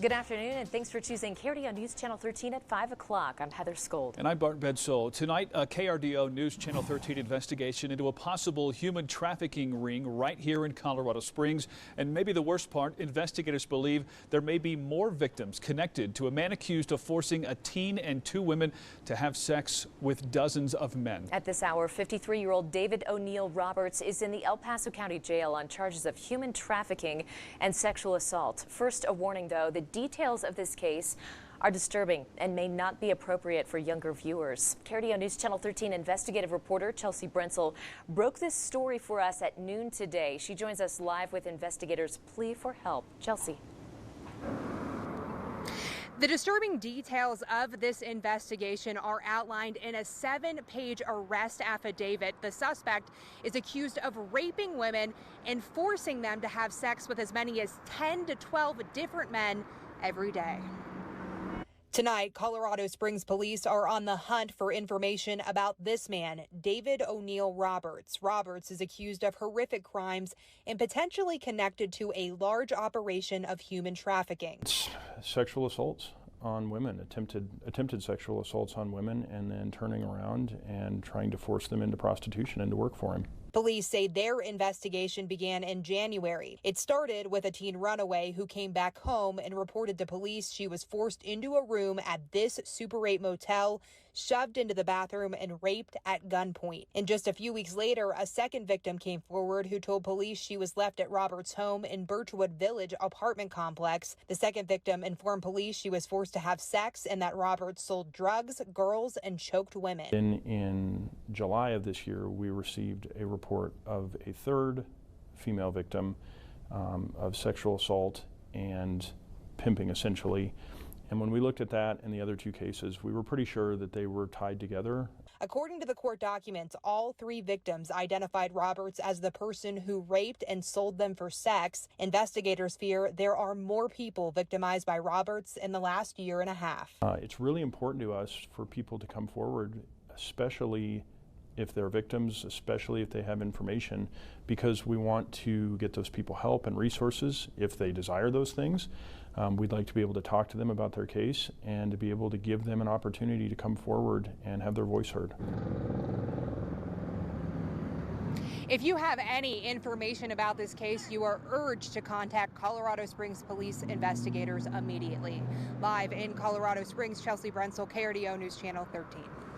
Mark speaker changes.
Speaker 1: Good afternoon, and thanks for choosing KRDO News Channel 13 at 5 o'clock. I'm Heather Skold.
Speaker 2: And I'm BEDSOLE. Tonight, a KRDO News Channel 13 investigation into a possible human trafficking ring right here in Colorado Springs. And maybe the worst part, investigators believe there may be more victims connected to a man accused of forcing a teen and two women to have sex with dozens of men. At
Speaker 1: this hour, 53-year-old David O'Neill Roberts is in the El Paso County Jail on charges of human trafficking and sexual assault. First, a warning, though. The details of this case are disturbing and may not be appropriate for younger viewers. KRDO News Channel 13 investigative reporter Chelsea BRENTZEL broke this story for us at noon today. She joins us live with investigators' plea for help. Chelsea.
Speaker 3: The disturbing details of this investigation are outlined in a 7-page arrest affidavit. The suspect is accused of raping women and forcing them to have sex with as many as 10 to 12 different men every day. Tonight, Colorado Springs police are on the hunt for information about this man, David O'Neill Roberts. Roberts is accused of horrific crimes and potentially connected to a large operation of human trafficking.
Speaker 4: It's sexual assaults on women, attempted sexual assaults on women, and then turning around and trying to force them into prostitution and to work for him.
Speaker 3: Police say their investigation began in January. It started with a teen runaway who came back home and reported to police she was forced into a room at this Super 8 motel, shoved into the bathroom, and raped at gunpoint. And just a few weeks later, a second victim came forward who told police she was left at Roberts' home in Birchwood Village apartment complex. The second victim informed police she was forced to have sex and that Roberts sold drugs, girls, and choked women.
Speaker 4: In July of this year, we received a report of a third female victim of sexual assault and pimping, essentially. And when we looked at that and the other two cases, we were pretty sure that they were tied together.
Speaker 3: According to the court documents, all three victims identified Roberts as the person who raped and sold them for sex. Investigators fear there are more people victimized by Roberts in the last year and a half.
Speaker 4: It's really important to us for people to come forward, especially if they're victims, especially if they have information, because we want to get those people help and resources if they desire those things. We'd like to be able to talk to them about their case and to be able to give them an opportunity to come forward and have their voice heard.
Speaker 3: If you have any information about this case, you are urged to contact Colorado Springs police investigators immediately. Live in Colorado Springs, Chelsea BRENTZEL, KRDO News Channel 13.